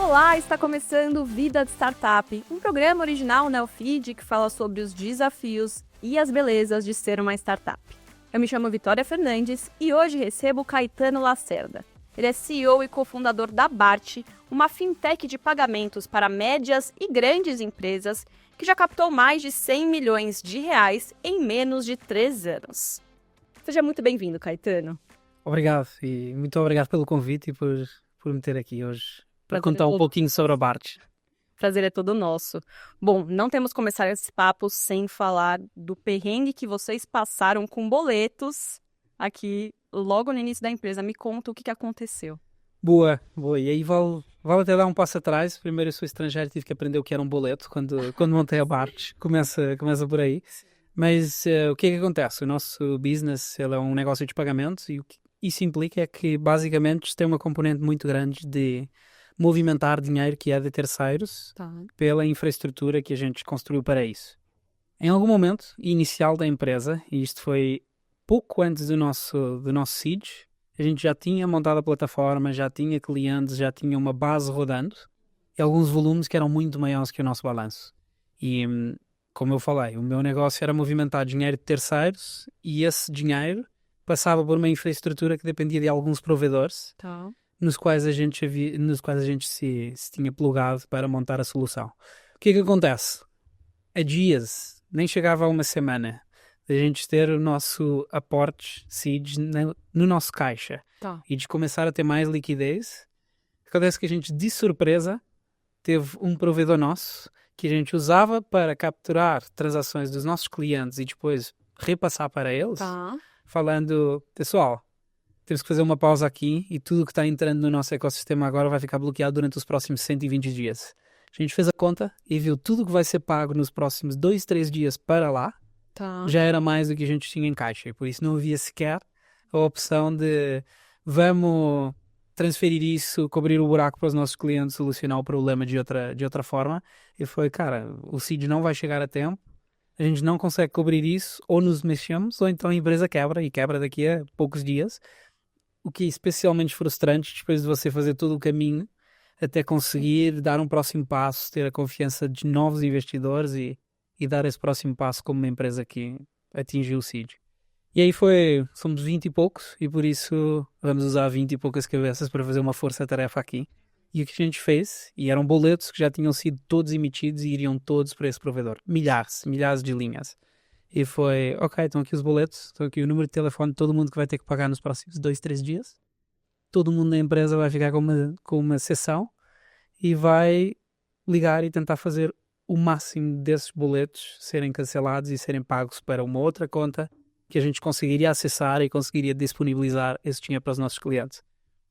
Olá, está começando Vida de Startup, um programa original Neofeed que fala sobre os desafios e as belezas de ser uma startup. Eu me chamo Vitória Fernandes e hoje recebo Caetano Lacerda. Ele é CEO e cofundador da Bart, uma fintech de pagamentos para médias e grandes empresas que já captou mais de 100 milhões de reais em menos de 3 anos. Seja muito bem-vindo, Caetano. Obrigado e muito obrigado pelo convite e por me ter aqui hoje para Prazer contar um pouquinho sobre a Bart. Prazer é todo nosso. Bom, não temos que começar esse papo sem falar do perrengue que vocês passaram com boletos aqui logo no início da empresa. Me conta o que aconteceu. Boa. E aí vale até dar um passo atrás. Primeiro eu sou estrangeiro e tive que aprender o que era um boleto quando montei a Bart. Começa por aí. Mas o que é que acontece? O nosso business ele é um negócio de pagamentos e o que isso implica é que basicamente tem uma componente muito grande de movimentar dinheiro que é de terceiros pela infraestrutura que a gente construiu para isso. Em algum momento inicial da empresa, e isto foi pouco antes do nosso seed, a gente já tinha montado a plataforma, já tinha clientes, já tinha uma base rodando e alguns volumes que eram muito maiores que o nosso balanço. E, como eu falei, o meu negócio era movimentar dinheiro de terceiros e esse dinheiro passava por uma infraestrutura que dependia de alguns provedores nos quais a gente se tinha plugado para montar a solução. O que é que acontece? Há dias, nem chegava a uma semana, de a gente ter o nosso aportes seeds no nosso caixa e de começar a ter mais liquidez. Acontece que a gente, de surpresa, teve um provedor nosso que a gente usava para capturar transações dos nossos clientes e depois repassar para eles, falando, pessoal, temos que fazer uma pausa aqui e tudo que está entrando no nosso ecossistema agora vai ficar bloqueado durante os próximos 120 dias. A gente fez a conta e viu tudo que vai ser pago nos próximos 2, 3 dias para lá. Já era mais do que a gente tinha em caixa. E por isso não havia sequer a opção de vamos transferir isso, cobrir o buraco para os nossos clientes, solucionar o problema de outra forma. E foi, cara, o seed não vai chegar a tempo. A gente não consegue cobrir isso, ou nos mexemos, ou então a empresa quebra, e quebra daqui a poucos dias. O que é especialmente frustrante depois de você fazer todo o caminho até conseguir dar um próximo passo, ter a confiança de novos investidores e dar esse próximo passo como uma empresa que atingiu o seed. E aí somos 20 e poucos e por isso vamos usar 20 e poucas cabeças para fazer uma força-tarefa aqui. E o que a gente fez, e eram boletos que já tinham sido todos emitidos e iriam todos para esse provedor. Milhares de linhas. E foi, ok, estão aqui os boletos, estão aqui o número de telefone de todo mundo que vai ter que pagar nos próximos 2, 3 dias. Todo mundo na empresa vai ficar com uma sessão e vai ligar e tentar fazer o máximo desses boletos serem cancelados e serem pagos para uma outra conta que a gente conseguiria acessar e conseguiria disponibilizar esse dinheiro para os nossos clientes.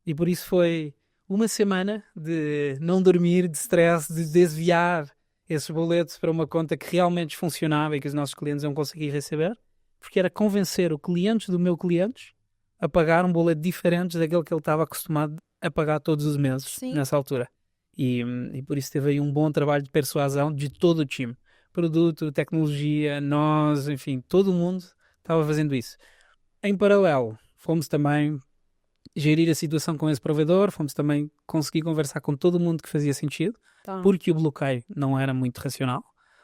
E por isso foi uma semana de não dormir, de stress, de desviar esses boletos para uma conta que realmente funcionava e que os nossos clientes iam conseguir receber, porque era convencer o cliente do meu cliente a pagar um boleto diferente daquele que ele estava acostumado a pagar todos os meses nessa altura. E por isso teve aí um bom trabalho de persuasão de todo o time. Produto, tecnologia, nós, enfim, todo mundo estava fazendo isso. Em paralelo, fomos também gerir a situação com esse provedor, fomos também conseguir conversar com todo mundo que fazia sentido, porque o bloqueio não era muito racional,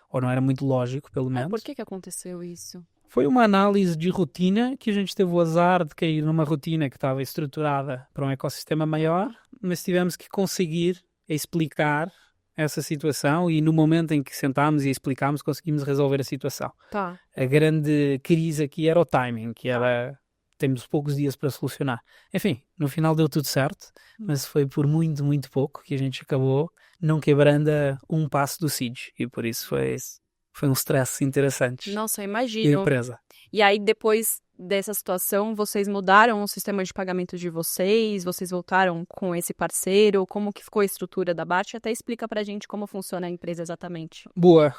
ou não era muito lógico, pelo menos. Por que aconteceu isso? Foi uma análise de rotina que a gente teve o azar de cair numa rotina que estava estruturada para um ecossistema maior, mas tivemos que conseguir explicar essa situação e no momento em que sentámos e explicámos conseguimos resolver a situação. A grande crise aqui era o timing, que era temos poucos dias para solucionar. Enfim, no final deu tudo certo, mas foi por muito, muito pouco que a gente acabou não quebrando um passo do seed e por isso foi um stress interessante. Nossa, imagino. Empresa. E aí, depois dessa situação, vocês mudaram o sistema de pagamentos de vocês? Vocês voltaram com esse parceiro? Como que ficou a estrutura da Bart? Até explica pra gente como funciona a empresa exatamente. Boa.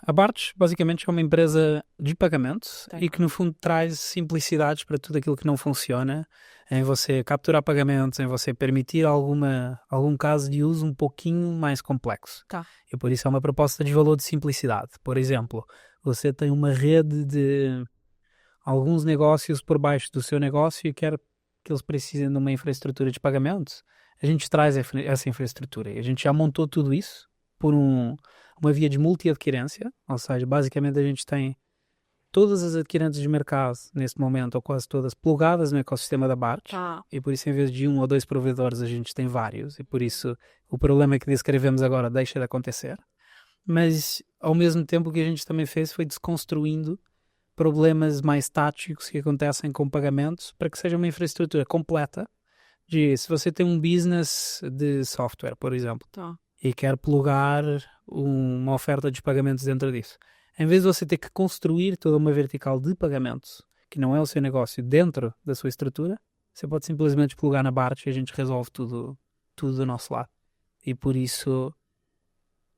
A Bart, basicamente, é uma empresa de pagamentos e que, no fundo, traz simplicidades para tudo aquilo que não funciona, em você capturar pagamentos, em você permitir algum caso de uso um pouquinho mais complexo. E por isso é uma proposta de valor de simplicidade. Por exemplo, você tem uma rede de alguns negócios por baixo do seu negócio e quer que eles precisem de uma infraestrutura de pagamentos. a gente traz essa infraestrutura. E a gente já montou tudo isso por uma via de multi-adquirência, ou seja, basicamente a gente tem todas as adquirentes de mercado, neste momento, ou quase todas, plugadas no ecossistema da Bartz. E por isso, em vez de 1 ou 2 provedores, a gente tem vários. E por isso, o problema que descrevemos agora deixa de acontecer. Mas, ao mesmo tempo, o que a gente também fez foi desconstruindo problemas mais táticos que acontecem com pagamentos para que seja uma infraestrutura completa. Se você tem um business de software, por exemplo, e quer plugar uma oferta de pagamentos dentro disso, em vez de você ter que construir toda uma vertical de pagamentos, que não é o seu negócio, dentro da sua estrutura, você pode simplesmente plugar na Bartz e a gente resolve tudo do nosso lado. E por isso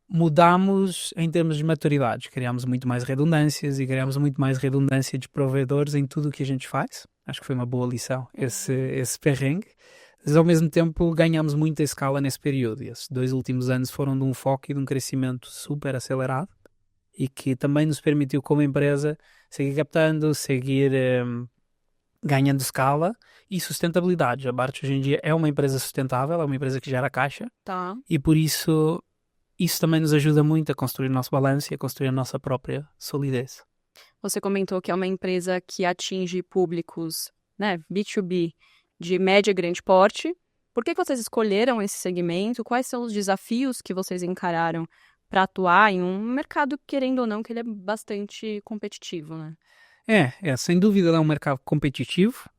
mudamos em termos de maturidade. Criamos muito mais redundâncias e criamos muito mais redundância de provedores em tudo o que a gente faz. Acho que foi uma boa lição esse perrengue. Mas ao mesmo tempo ganhamos muita escala nesse período. E esses 2 últimos anos foram de um foco e de um crescimento super acelerado, e que também nos permitiu, como empresa, seguir captando, seguir ganhando escala e sustentabilidade. A Bartz hoje em dia é uma empresa sustentável, é uma empresa que gera caixa, e por isso também nos ajuda muito a construir o nosso balanço e a construir a nossa própria solidez. Você comentou que é uma empresa que atinge públicos, né, B2B, de média e grande porte. Por que vocês escolheram esse segmento? Quais são os desafios que vocês encararam para atuar em um mercado, querendo ou não, que ele é bastante competitivo, né? Sem dúvida é um mercado competitivo,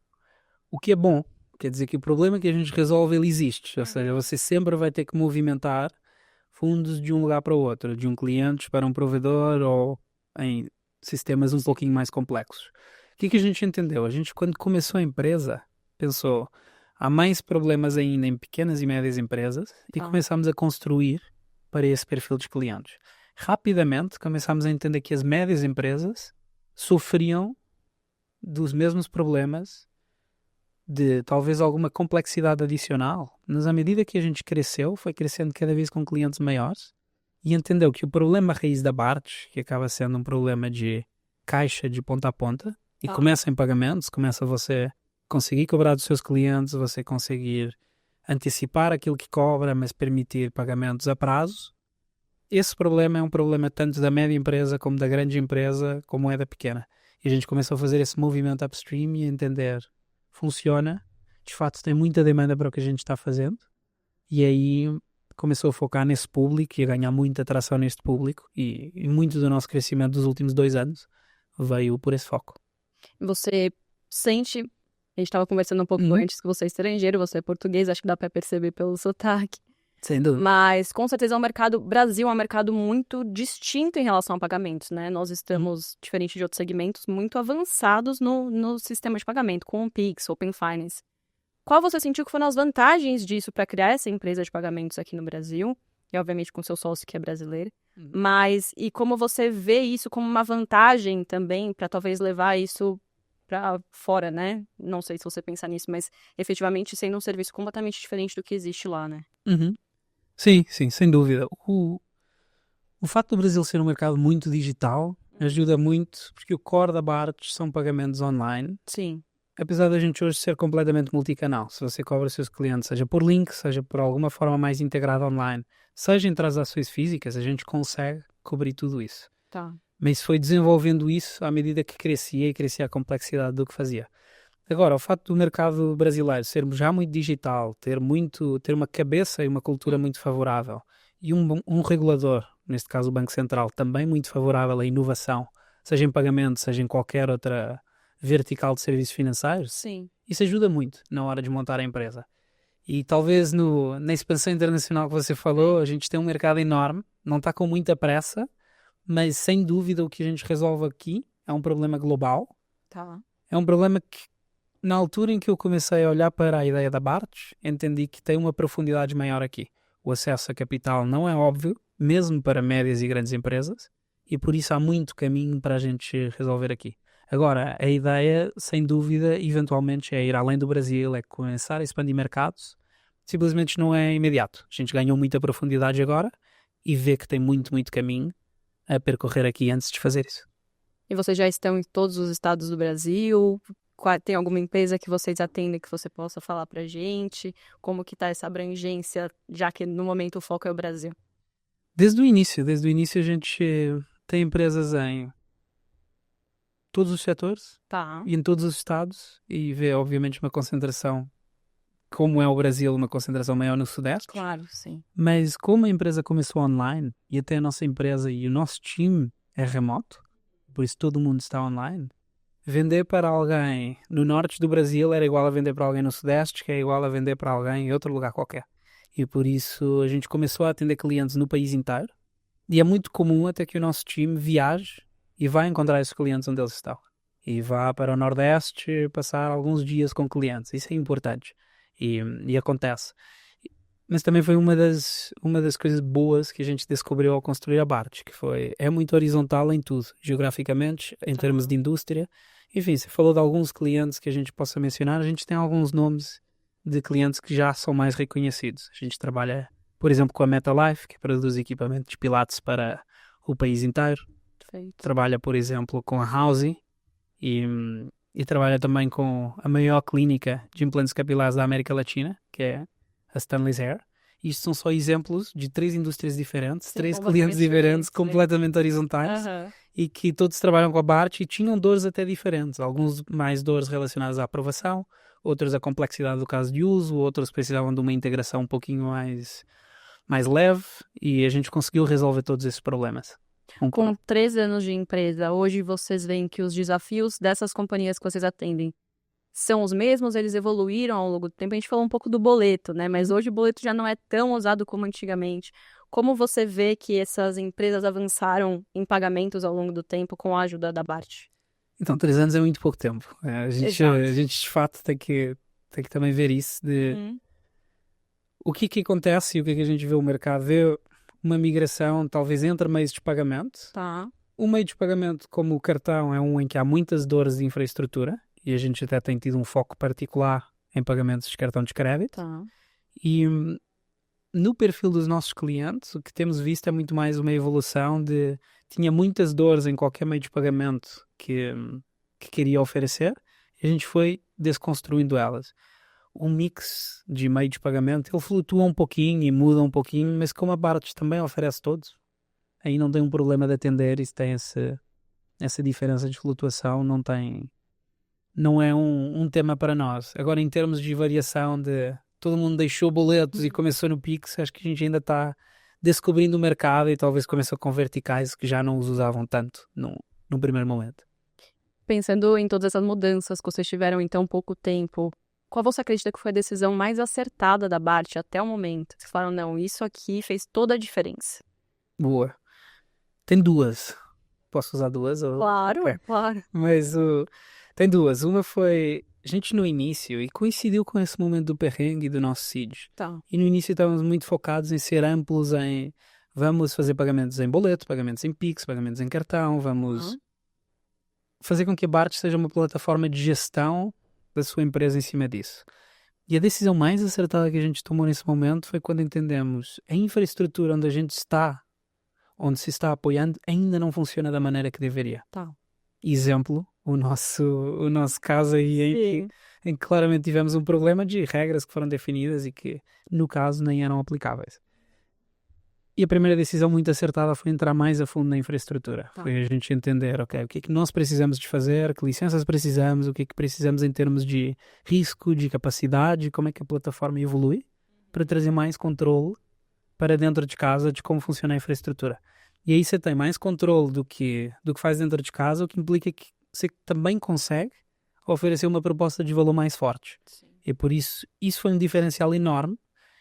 o que é bom. Quer dizer que o problema que a gente resolve, ele existe. Ou seja, você sempre vai ter que movimentar fundos de um lugar para o outro, de um cliente para um provedor ou em sistemas um pouquinho mais complexos. O que a gente entendeu? A gente, quando começou a empresa, pensou, há mais problemas ainda em pequenas e médias empresas, e começámos a construir para esse perfil de clientes. Rapidamente começámos a entender que as médias empresas sofriam dos mesmos problemas, de talvez alguma complexidade adicional, mas à medida que a gente cresceu, foi crescendo cada vez com clientes maiores, e entendeu que o problema raiz da Bartz, que acaba sendo um problema de caixa de ponta a ponta, e começa em pagamentos, começa você conseguir cobrar dos seus clientes, você conseguir antecipar aquilo que cobra, mas permitir pagamentos a prazo. Esse problema é um problema tanto da média empresa como da grande empresa, como é da pequena. E a gente começou a fazer esse movimento upstream e a entender, funciona, de fato tem muita demanda para o que a gente está fazendo, e aí começou a focar nesse público e a ganhar muita atração neste público, e muito do nosso crescimento dos últimos 2 anos veio por esse foco. Você sente, a gente estava conversando um pouco antes, que você é estrangeiro, você é português, acho que dá para perceber pelo sotaque. Sem dúvida. Mas, com certeza, o Brasil é um mercado muito distinto em relação a pagamentos, né? Nós estamos, diferente de outros segmentos, muito avançados no sistema de pagamento, com o Pix, Open Finance. Qual você sentiu que foram as vantagens disso para criar essa empresa de pagamentos aqui no Brasil? E, obviamente, com seu sócio, que é brasileiro. Mas, e como você vê isso como uma vantagem também para talvez levar isso para fora, né? Não sei se você pensa nisso, mas efetivamente sendo um serviço completamente diferente do que existe lá, né? Sim, sem dúvida. O fato do Brasil ser um mercado muito digital ajuda muito, porque o core da Bartz são pagamentos online. Sim. Apesar da gente hoje ser completamente multicanal, se você cobra os seus clientes, seja por link, seja por alguma forma mais integrada online, seja em transações físicas, a gente consegue cobrir tudo isso. Mas foi desenvolvendo isso à medida que crescia a complexidade do que fazia. Agora, o facto do mercado brasileiro ser já muito digital, ter uma cabeça e uma cultura muito favorável, e um regulador, neste caso o Banco Central, também muito favorável à inovação, seja em pagamento, seja em qualquer outra vertical de serviços financeiros, Sim. Isso ajuda muito na hora de montar a empresa. E talvez na expansão internacional que você falou, a gente tem um mercado enorme, não está com muita pressa, mas sem dúvida o que a gente resolve aqui é um problema global. É um problema que, na altura em que eu comecei a olhar para a ideia da Bartz, entendi que tem uma profundidade maior aqui. O acesso a capital não é óbvio, mesmo para médias e grandes empresas, e por isso há muito caminho para a gente resolver aqui. Agora, a ideia, sem dúvida, eventualmente é ir além do Brasil, é começar a expandir mercados. Simplesmente não é imediato. A gente ganhou muita profundidade agora e vê que tem muito, muito caminho a percorrer aqui antes de fazer isso. E vocês já estão em todos os estados do Brasil? Tem alguma empresa que vocês atendem que você possa falar pra gente? Como que tá essa abrangência, já que no momento o foco é o Brasil? Desde o início a gente tem empresas em todos os setores Tá. e em todos os estados e vê, obviamente, uma concentração, como é o Brasil, uma concentração maior no Sudeste. Claro, sim. Mas como a empresa começou online e até a nossa empresa e o nosso time é remoto, por isso todo mundo está online, vender para alguém no norte do Brasil era igual a vender para alguém no Sudeste, que é igual a vender para alguém em outro lugar qualquer. E por isso a gente começou a atender clientes no país inteiro. E é muito comum até que o nosso time viaje e vá encontrar esses clientes onde eles estão. E vá para o Nordeste passar alguns dias com clientes. Isso é importante. E acontece. Mas também foi uma das coisas boas que a gente descobriu ao construir a Bart, que é muito horizontal em tudo, geograficamente, em termos de indústria. Enfim, você falou de alguns clientes que a gente possa mencionar, a gente tem alguns nomes de clientes que já são mais reconhecidos. A gente trabalha, por exemplo, com a MetaLife, que produz equipamentos de pilates para o país inteiro. Perfeito. Trabalha, por exemplo, com a Housey e trabalha também com a maior clínica de implantes capilares da América Latina, que é a Stanley's Hair. Isto são só exemplos de 3 indústrias diferentes, Sim, 3 completamente clientes diferentes, diferentes, completamente horizontais, e que todos trabalham com a Bart e tinham dores até diferentes. Alguns mais dores relacionadas à aprovação, outros à complexidade do caso de uso, outros precisavam de uma integração um pouquinho mais leve, e a gente conseguiu resolver todos esses problemas. Com 3 anos de empresa, hoje vocês veem que os desafios dessas companhias que vocês atendem são os mesmos, eles evoluíram ao longo do tempo. A gente falou um pouco do boleto, né? Mas hoje o boleto já não é tão usado como antigamente. Como você vê que essas empresas avançaram em pagamentos ao longo do tempo com a ajuda da Bart? Então, 3 anos é muito pouco tempo. A gente de fato tem que também ver isso de o que acontece e o que a gente vê o mercado. Vê uma migração talvez entre meios de pagamento. Tá. Um meio de pagamento como o cartão é um em que há muitas dores de infraestrutura e a gente até tem tido um foco particular em pagamentos de cartão de crédito. Tá. E no perfil dos nossos clientes, o que temos visto é muito mais uma evolução de... Tinha muitas dores em qualquer meio de pagamento que queria oferecer e a gente foi desconstruindo elas. O mix de meio de pagamento, ele flutua um pouquinho e muda um pouquinho, mas como a Bart também oferece todos, aí não tem um problema de atender e se tem essa diferença de flutuação, não é um tema para nós. Agora, em termos de variação de todo mundo deixou boletos e começou no Pix, acho que a gente ainda está descobrindo o mercado e talvez começou com verticais que já não os usavam tanto no primeiro momento. Pensando em todas essas mudanças que vocês tiveram em tão pouco tempo, qual você acredita que foi a decisão mais acertada da Bart até o momento? Vocês falaram, não, isso aqui fez toda a diferença. Boa. Tem 2. Posso usar 2? Claro, claro. Mas tem 2. Uma foi a gente no início, e coincidiu com esse momento do perrengue e do nosso seed. Tá. E no início estávamos muito focados em ser amplos em vamos fazer pagamentos em boleto, pagamentos em Pix, pagamentos em cartão, vamos fazer com que a Bart seja uma plataforma de gestão da sua empresa em cima disso. E a decisão mais acertada que a gente tomou nesse momento foi quando entendemos a infraestrutura onde a gente está, onde se está apoiando, ainda não funciona da maneira que deveria. Tá. Exemplo, o nosso caso aí em que claramente tivemos um problema de regras que foram definidas e que, no caso, nem eram aplicáveis. E a primeira decisão muito acertada foi entrar mais a fundo na infraestrutura. Tá. Foi a gente entender, ok, o que é que nós precisamos de fazer, que licenças precisamos, o que é que precisamos em termos de risco, de capacidade, como é que a plataforma evolui, para trazer mais controle para dentro de casa de como funciona a infraestrutura. E aí você tem mais controle do que faz dentro de casa, o que implica que você também consegue oferecer uma proposta de valor mais forte. Sim. E por isso foi um diferencial enorme,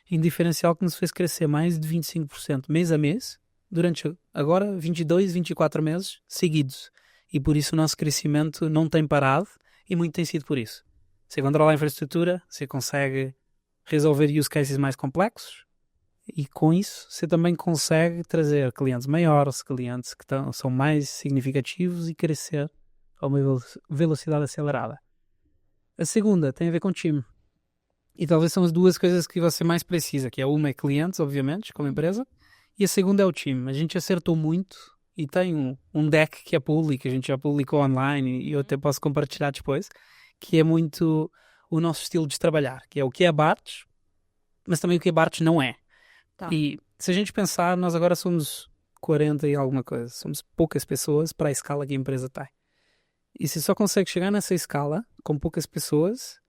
um diferencial que nos fez crescer mais de 25% mês a mês, durante agora 22, 24 meses seguidos. E por isso o nosso crescimento não tem parado e muito tem sido por isso. Você controla a infraestrutura, você consegue resolver use cases mais complexos e com isso você também consegue trazer clientes maiores, clientes que são mais significativos e crescer a uma velocidade acelerada. A segunda tem a ver com o time. E talvez são as duas coisas que você mais precisa, que uma é clientes, obviamente, como empresa, e a segunda é o time. A gente acertou muito e tem um deck que é público, a gente já publicou online e eu até posso compartilhar depois, que é muito o nosso estilo de trabalhar, que é o que é Bartz, mas também o que a Bartz não é. Tá. E se a gente pensar, nós agora somos 40 e alguma coisa. Somos poucas pessoas para a escala que a empresa tem. E você só consegue chegar nessa escala, com poucas pessoas,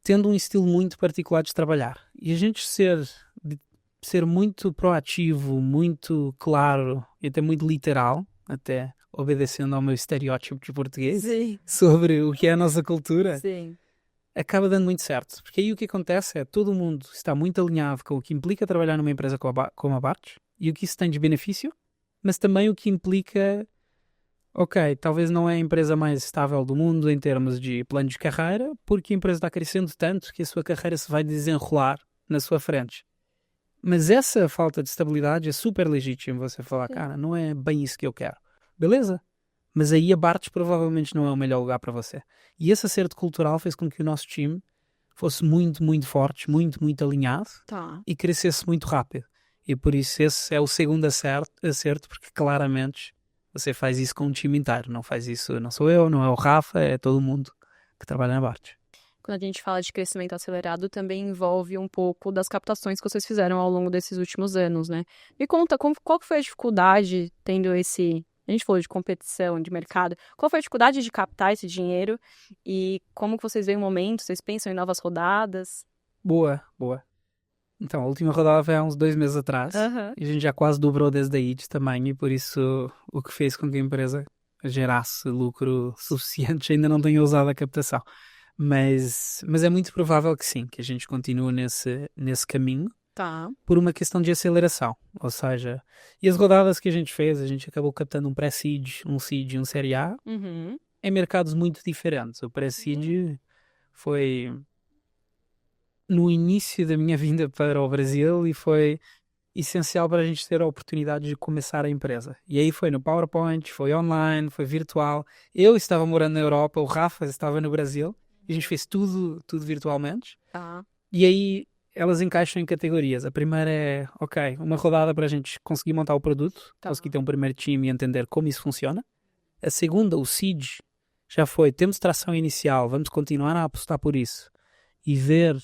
tendo um estilo muito particular de trabalhar. E a gente ser muito proativo, muito claro e até muito literal, até obedecendo ao meu estereótipo de português, Sim. sobre o que é a nossa cultura, Sim. acaba dando muito certo. Porque aí o que acontece é todo mundo está muito alinhado com o que implica trabalhar numa empresa como a Bartz e o que isso tem de benefício, mas também o que implica, ok, talvez não é a empresa mais estável do mundo em termos de plano de carreira, porque a empresa está crescendo tanto que a sua carreira se vai desenrolar na sua frente. Mas essa falta de estabilidade é super legítimo você falar, Sim. cara, não é bem isso que eu quero. Beleza? Mas aí a Bartz provavelmente não é o melhor lugar para você. E esse acerto cultural fez com que o nosso time fosse muito, muito forte, muito, muito alinhado Tá. e crescesse muito rápido. E por isso esse é o segundo acerto, porque claramente você faz isso com um time inteiro. Não faz isso, não sou eu, não é o Rafa, é todo mundo que trabalha na Bartz. Quando a gente fala de crescimento acelerado, também envolve um pouco das captações que vocês fizeram ao longo desses últimos anos, né? Me conta, qual que foi a dificuldade tendo esse... A gente falou de competição, de mercado. Qual foi a dificuldade de captar esse dinheiro? E como que vocês veem o momento? Vocês pensam em novas rodadas? Boa, boa. Então, a última rodada foi há uns 2 meses atrás. Aham. E a gente já quase dobrou desde aí de tamanho e por isso o que fez com que a empresa gerasse lucro suficiente ainda não tenha usado a captação. Mas é muito provável que sim, que a gente continue nesse caminho Tá. por uma questão de aceleração. Ou seja, e as rodadas que a gente acabou captando um pré-seed, um seed e um série A Uhum. em mercados muito diferentes. O pré-seed foi no início da minha vinda para o Brasil e foi essencial para a gente ter a oportunidade de começar a empresa. E aí foi no PowerPoint, foi online, foi virtual. Eu estava morando na Europa, o Rafa estava no Brasil, e a gente fez tudo virtualmente. Tá. E aí elas encaixam em categorias. A primeira é, ok, uma rodada para a gente conseguir montar o produto, Tá. conseguir ter um primeiro time e entender como isso funciona. A segunda, o seed, já foi, temos tração inicial, vamos continuar a apostar por isso e ver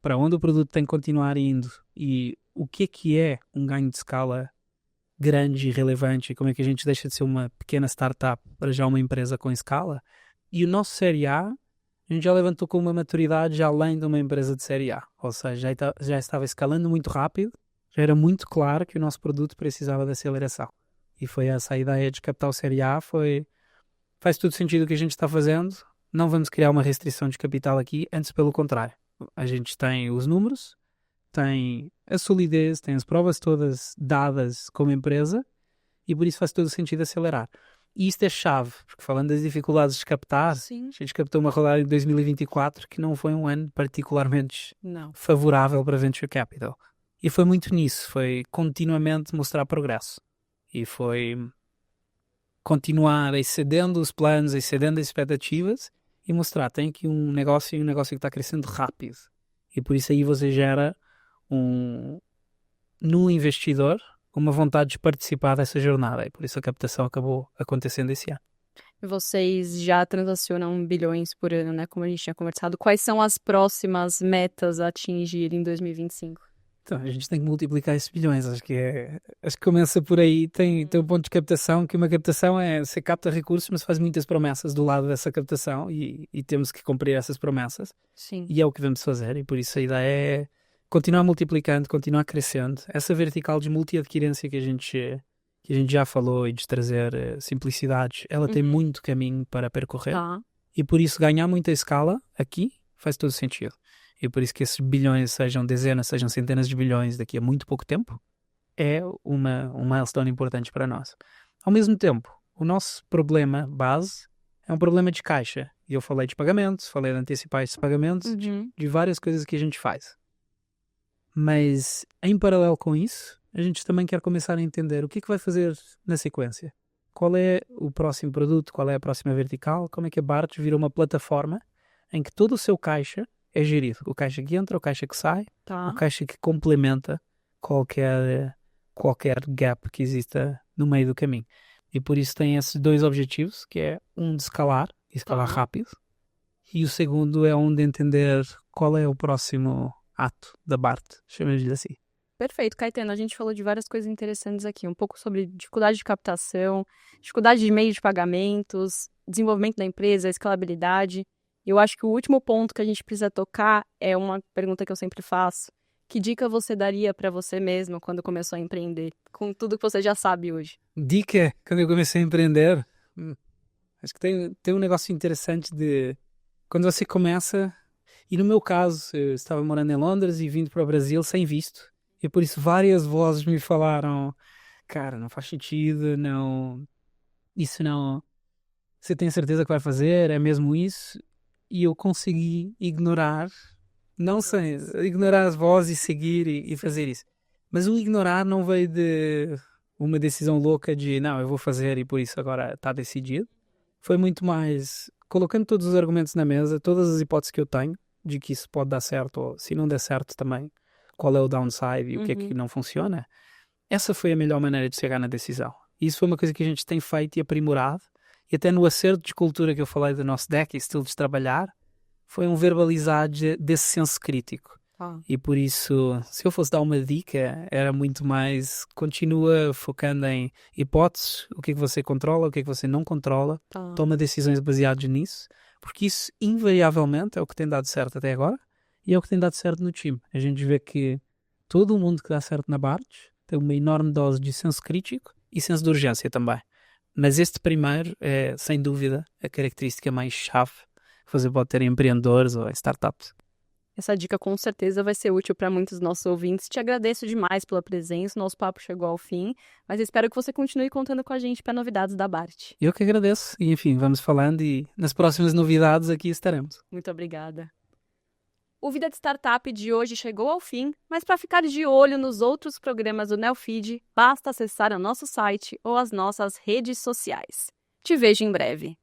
para onde o produto tem que continuar indo e o que é um ganho de escala grande e relevante e como é que a gente deixa de ser uma pequena startup para já uma empresa com escala. E o nosso Série A, a gente já levantou com uma maturidade já além de uma empresa de Série A. Ou seja, já estava escalando muito rápido, já era muito claro que o nosso produto precisava de aceleração. E foi essa a ideia de captar o Série A, faz todo sentido o que a gente está fazendo, não vamos criar uma restrição de capital aqui, antes pelo contrário. A gente tem os números, tem a solidez, tem as provas todas dadas como empresa e por isso faz todo sentido acelerar. E isto é chave, porque falando das dificuldades de captar, Sim. a gente captou uma rodada em 2024 que não foi um ano particularmente Não. favorável para Venture Capital. E foi muito nisso, foi continuamente mostrar progresso. E foi continuar excedendo os planos, excedendo as expectativas e mostrar, tem aqui um negócio e um negócio que está crescendo rápido. E por isso aí você gera no investidor uma vontade de participar dessa jornada. E por isso a captação acabou acontecendo esse ano. Vocês já transacionam bilhões por ano, né? Como a gente tinha conversado. Quais são as próximas metas a atingir em 2025? Então, a gente tem que multiplicar esses bilhões, acho que começa por aí, tem um ponto de captação, que uma captação você capta recursos, mas faz muitas promessas do lado dessa captação e temos que cumprir essas promessas. Sim. E é o que vamos fazer, e por isso a ideia é continuar multiplicando, continuar crescendo. Essa vertical de multi-adquirência que a gente já falou e de trazer simplicidades, ela tem muito caminho para percorrer. Tá. E por isso ganhar muita escala aqui faz todo sentido. E por isso que esses bilhões sejam dezenas, sejam centenas de bilhões daqui a muito pouco tempo, é um milestone importante para nós. Ao mesmo tempo, o nosso problema base é um problema de caixa. E eu falei de pagamentos, falei de antecipar esses pagamentos, de várias coisas que a gente faz. Mas, em paralelo com isso, a gente também quer começar a entender o que vai fazer na sequência. Qual é o próximo produto, qual é a próxima vertical, como é que a Bartz vira uma plataforma em que todo o seu caixa é gerido. O caixa que entra, o caixa que sai, o caixa que complementa qualquer gap que exista no meio do caminho. E por isso tem esses dois objetivos, que é um de escalar, e escalar rápido, E o segundo é onde entender qual é o próximo ato da BART, chamemos-lhe assim. Perfeito, Caetano. A gente falou de várias coisas interessantes aqui. Um pouco sobre dificuldade de captação, dificuldade de meio de pagamentos, desenvolvimento da empresa, escalabilidade. Eu acho que o último ponto que a gente precisa tocar é uma pergunta que eu sempre faço. Que dica você daria para você mesmo quando começou a empreender, com tudo que você já sabe hoje? Dica, quando eu comecei a empreender, acho que tem um negócio interessante de quando você começa, e no meu caso, eu estava morando em Londres e vindo para o Brasil sem visto, e por isso várias vozes me falaram, cara, não faz sentido, não, isso não, você tem certeza que vai fazer, é mesmo isso? E eu consegui ignorar, não sei, ignorar as vozes e seguir e fazer isso. Mas o ignorar não veio de uma decisão louca de, não, eu vou fazer e por isso agora está decidido. Foi muito mais colocando todos os argumentos na mesa, todas as hipóteses que eu tenho de que isso pode dar certo ou se não der certo também, qual é o downside e o que é que não funciona. Essa foi a melhor maneira de chegar na decisão. E isso foi uma coisa que a gente tem feito e aprimorado. E até no acerto de cultura que eu falei do nosso deck e estilo de trabalhar, foi um verbalizar desse senso crítico. E por isso, se eu fosse dar uma dica, era muito mais continua focando em hipóteses, o que é que você controla, o que é que você não controla, toma decisões baseadas nisso, porque isso invariavelmente é o que tem dado certo até agora e é o que tem dado certo no time. A gente vê que todo o mundo que dá certo na Bartz tem uma enorme dose de senso crítico e senso de urgência também. Mas este primeiro é, sem dúvida, a característica mais chave que você pode ter em empreendedores ou em startups. Essa dica com certeza vai ser útil para muitos dos nossos ouvintes. Te agradeço demais pela presença, nosso papo chegou ao fim, mas espero que você continue contando com a gente para novidades da Bart. Eu que agradeço e enfim, vamos falando e nas próximas novidades aqui estaremos. Muito obrigada. O Vida de Startup de hoje chegou ao fim, mas para ficar de olho nos outros programas do Neofeed, basta acessar o nosso site ou as nossas redes sociais. Te vejo em breve.